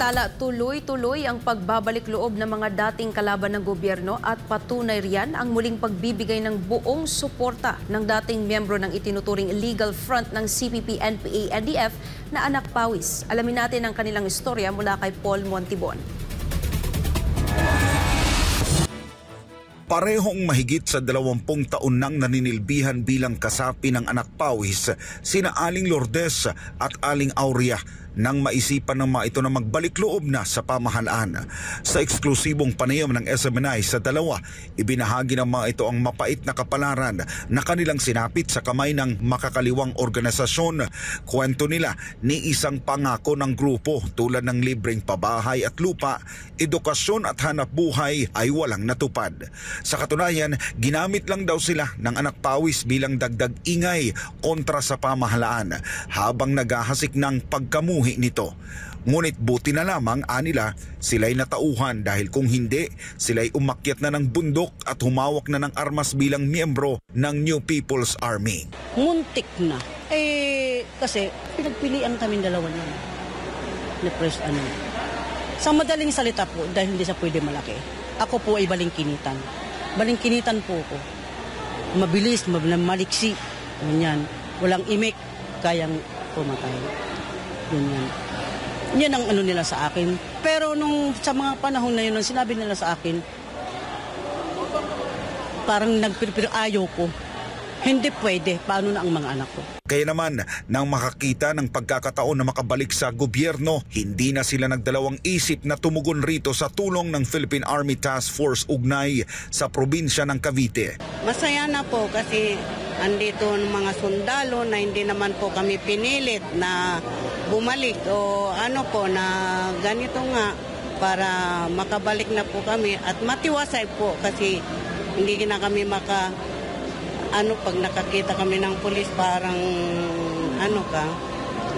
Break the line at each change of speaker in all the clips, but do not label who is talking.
Samantala, tuloy-tuloy ang pagbabalik loob ng mga dating kalaban ng gobyerno at patunay riyan ang muling pagbibigay ng buong suporta ng dating miyembro ng itinuturing legal front ng CPP, NPA, NDF na Anak Pawis. Alamin natin ang kanilang istorya mula kay Paul Montibon.
Parehong mahigit sa 20 taon nang naninilbihan bilang kasapi ng Anak Pawis, sina Aling Lourdes at Aling Aurea, nang maisipan ng mga ito na magbalik loob na sa pamahalaan. Sa eksklusibong panayam ng SMNI sa dalawa, ibinahagi ng mga ito ang mapait na kapalaran na kanilang sinapit sa kamay ng makakaliwang organisasyon. Kwento nila ni isang pangako ng grupo tulad ng libreng pabahay at lupa, edukasyon at hanap buhay ay walang natupad. Sa katunayan, ginamit lang daw sila ng Anak Pawis bilang dagdag ingay kontra sa pamahalaan habang naghahasik ng pagkamuhi nito. Ngunit buti na lamang anila sila'y natauhan dahil kung hindi, sila'y umakyat na ng bundok at humawak na ng armas bilang miyembro ng New People's Army.
Muntik na. Kasi pinagpilian kami dalawa niya. Sa madaling salita po, dahil hindi siya pwede malaki, ako po ay balingkinitan. Balingkinitan po ako. Mabilis, maliksi. Ganyan. Walang imik, kayang pumatay. Ganyan. Yan ang ano nila sa akin. Pero sa mga panahon na yun, nung sinabi nila sa akin, parang ayaw ko. Hindi pwede. Paano na ang mga anak ko?
Kaya naman, nang makakita ng pagkakataon na makabalik sa gobyerno, hindi na sila nagdalawang isip na tumugon rito sa tulong ng Philippine Army Task Force Ugnay sa probinsya ng Cavite.
Masaya na po kasi andito ng mga sundalo na hindi naman po kami pinilit na bumalik o na ganito nga para makabalik na po kami at matiwasay po kasi hindi na kami pag nakakita kami ng pulis parang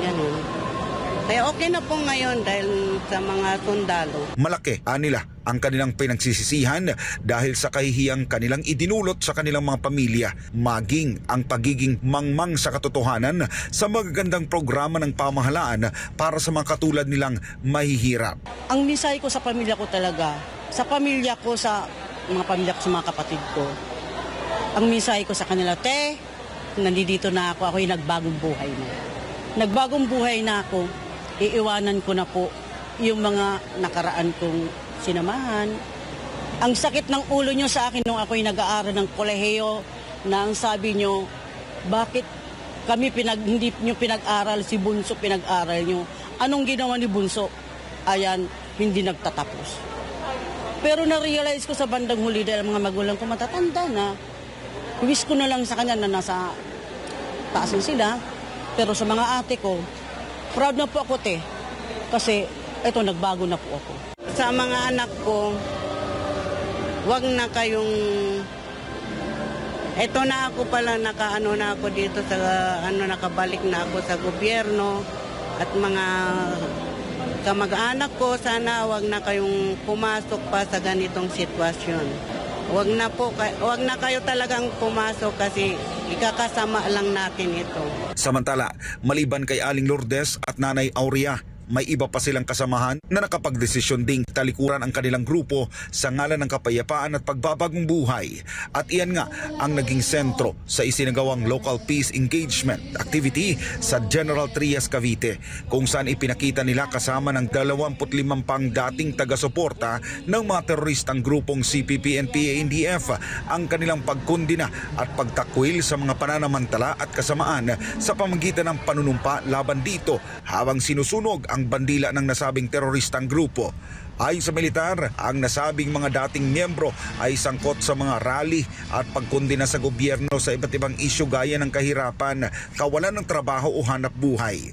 ganun. Kaya okay na po ngayon dahil sa mga sundalo.
Malaki, anila, ang kanilang pinagsisisihan dahil sa kahihiyang kanilang idinulot sa kanilang mga pamilya, maging ang pagiging mangmang sa katotohanan sa magagandang programa ng pamahalaan para sa mga katulad nilang mahihirap.
Ang misay ko sa pamilya ko talaga, sa pamilya ko, sa mga kapatid ko, ang misay ko sa kanila, nandito na ako, ako'y nagbagong buhay na. Nagbagong buhay na ako, iiwanan ko na po yung mga nakaraan kong sinamahan. Ang sakit ng ulo nyo sa akin nung ako'y nag-aaral ng kolehiyo na ang sabi nyo, bakit kami hindi nyo pinag-aral, si Bunso pinag-aral nyo. Anong ginawa ni Bunso? Ayan, hindi nagtatapos. Pero na-realize ko sa bandang huli dahil mga magulang ko matatanda na, wish ko na lang sa kanya na nasa taasin sila. Pero sa mga ate ko, proud na po ako kasi nagbago na po ako.
Sa mga anak ko, wag na kayong, na ako pala na ako dito sa nakabalik na ako sa gobyerno at mga kamag-anak ko, sana wag na kayong pumasok pa sa ganitong sitwasyon. Wag na kayo talagang pumasok kasi ikakasama lang natin ito.
Samantala, maliban kay Aling Lourdes at Nanay Aurea, may iba pa silang kasamahan na nakapagdesisyon ding talikuran ang kanilang grupo sa ngalan ng kapayapaan at pagbabagong buhay. At iyan nga ang naging sentro sa isinagawang Local Peace Engagement Activity sa General Trias, Cavite, kung saan ipinakita nila kasama ng 25 pang dating taga-suporta ng mga teroristang grupong CPP, NPA, NDF ang kanilang pagkundina at pagtakwil sa mga pananamantala at kasamaan sa pamamagitan ng panunumpa laban dito habang sinusunog ang bandila ng nasabing teroristang grupo. Ayon sa militar, ang nasabing mga dating miyembro ay sangkot sa mga rally at pagkundina sa gobyerno sa iba't ibang isyu gaya ng kahirapan, kawalan ng trabaho o hanap buhay.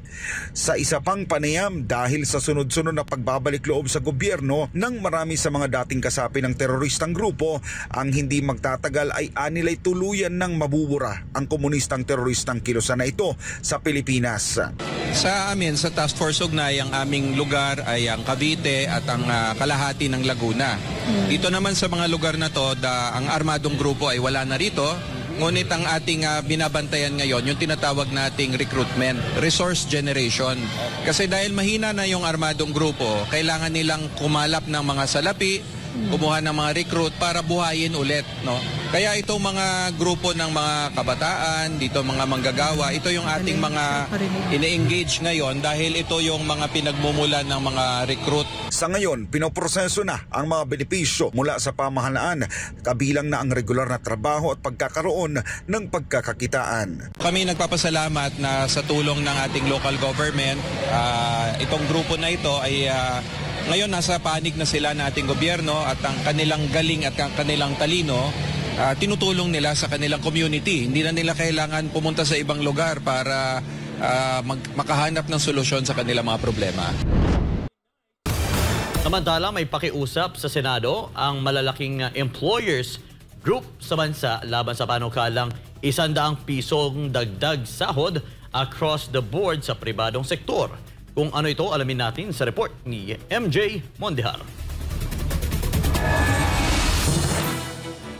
Sa isa pang panayam, dahil sa sunod-sunod na pagbabalik loob sa gobyerno ng marami sa mga dating kasapi ng teroristang grupo, ang hindi magtatagal ay anilay tuluyan ng mabubura ang komunistang teroristang kilusan na ito sa Pilipinas.
Sa amin, sa Task Force Ugnay, ang aming lugar ay ang Cavite at ang kalahati ng Laguna. Dito naman sa mga lugar na to, ang armadong grupo ay wala na rito Ngunit ang ating binabantayan ngayon, yung tinatawag nating recruitment, resource generation. Kasi dahil mahina na yung armadong grupo, kailangan nilang kumalap ng mga salapi, kumuha ng mga recruit para buhayin ulit, no? Kaya itong mga grupo ng mga kabataan, dito mga manggagawa, ito yung ating mga ine-engage ngayon dahil ito yung mga pinagmumulan ng mga recruit.
Sa ngayon, pinoproseso na ang mga benepisyo mula sa pamahalaan, kabilang na ang regular na trabaho at pagkakaroon ng pagkakakitaan.
Kami nagpapasalamat na sa tulong ng ating local government, itong grupo na ito ay ngayon nasa panig na sila na ating gobyerno at ang kanilang galing at ang kanilang talino, tinutulong nila sa kanilang community. Hindi na nila kailangan pumunta sa ibang lugar para makahanap ng solusyon sa kanilang mga problema.
Samantala, may pakiusap sa Senado ang malalaking employers group sa bansa laban sa panukalang 100 pisong dagdag sahod across the board sa pribadong sektor. Kung ano ito, alamin natin sa report ni MJ Mondihar.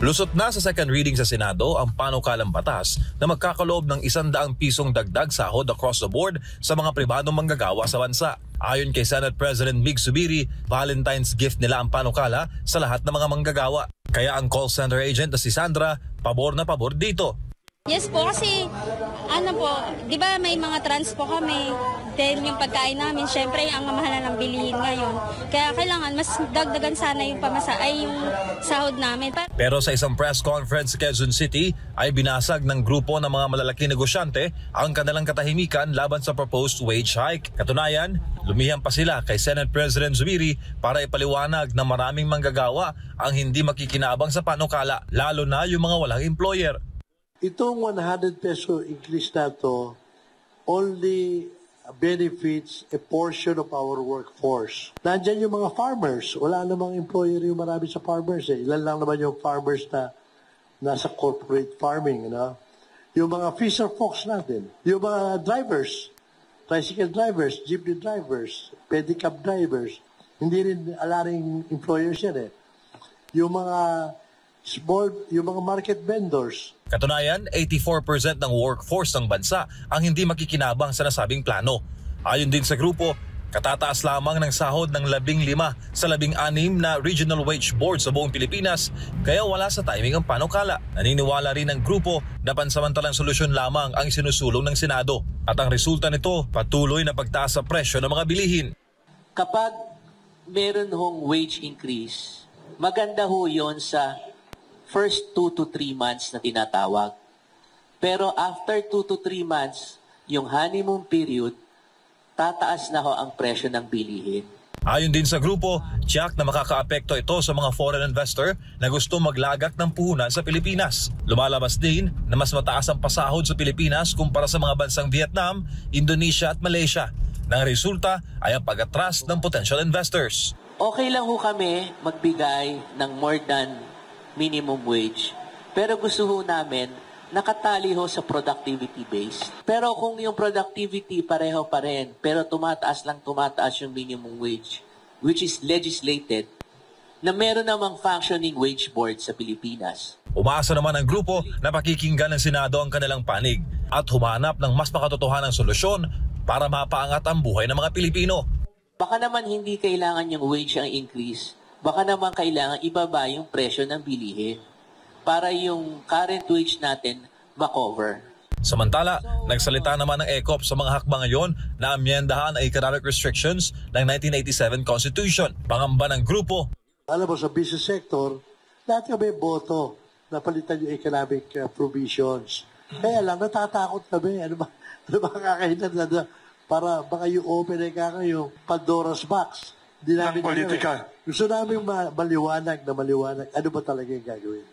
Lusot na sa second reading sa Senado ang panukalang batas na magkakaloob ng 100 pisong dagdag sahod across the board sa mga pribadong manggagawa sa bansa. Ayon kay Senate President Mig Zubiri, Valentine's gift nila ang panukala sa lahat ng mga manggagawa. Kaya ang call center agent na si Sandra, pabor na pabor dito.
Yes po, kasi di ba may mga trans po kami. Then yung pagkain namin, syempre ang mahal ng bilihin ngayon. Kaya kailangan mas dagdagan sana yung yung sahod namin.
Pero sa isang press conference sa Quezon City ay binasag ng grupo ng mga malalaking negosyante ang kanilang katahimikan laban sa proposed wage hike. Katunayan, lumihan pa sila kay Senate President Zubiri para ipaliwanag na maraming manggagawa ang hindi makikinabang sa panukala, lalo na yung mga walang employer.
Itong 100 peso increase na to only benefits a portion of our workforce. Nandyan yung mga farmers. Wala namang employer yung marami sa farmers. Ilan lang naman yung farmers na nasa corporate farming. No? Yung mga fisher folks natin. Yung mga drivers, tricycle drivers, jeepney drivers, pedicab drivers. Hindi rin alaring employers yan eh. Yung mga yung mga market vendors.
Katunayan, 84% ng workforce ng bansa ang hindi makikinabang sa nasabing plano. Ayon din sa grupo, katataas lamang ng sahod ng 15 sa 16 na regional wage board sa buong Pilipinas, kaya wala sa timing ang panukala. Naniniwala rin ang grupo na pansamantalang solusyon lamang ang sinusulong ng Senado. At ang resulta nito, patuloy na pagtaas sa presyo ng mga bilihin.
Kapag meron hong wage increase, maganda ho yun sa first 2 to 3 months na tinatawag. Pero after 2 to 3 months, yung honeymoon period, tataas na ho ang presyo ng bilihin.
Ayon din sa grupo, tiyak na makakaapekto ito sa mga foreign investor na gusto maglagak ng puhunan sa Pilipinas. Lumalabas din na mas mataas ang pasahod sa Pilipinas kumpara sa mga bansang Vietnam, Indonesia at Malaysia. Nang resulta ay ang pag-atras ng potential investors.
Okay lang ho kami magbigay ng more than minimum wage. Pero gusto ho namin nakatali ho sa productivity base. Pero kung yung productivity pareho pa rin, pero tumataas yung minimum wage, which is legislated, na meron namang functioning wage board sa Pilipinas.
Umaasa naman ang grupo na pakikinggan ng Senado ang kanilang panig at humanap ng mas makatotohanang solusyon para mapaangat ang buhay ng mga Pilipino.
Baka naman hindi kailangan yung wage ang increase. Baka naman kailangan ibaba yung presyo ng bilihin para yung current wage natin makover.
Samantala, nagsalita naman ng ECOP sa mga hakbang ngayon na amyendahan ang economic restrictions ng 1987 Constitution. Pangamba ng grupo.
Alam mo, sa business sector, lahat kami boto na palitan yung economic provisions. Kaya lang, natatakot kami. Ano ba kakahinan na para baka yung open ay kakayo Pandora's box. Hindi namin politika. Gusto namin maliwanag. Ano ba talaga yung gagawin?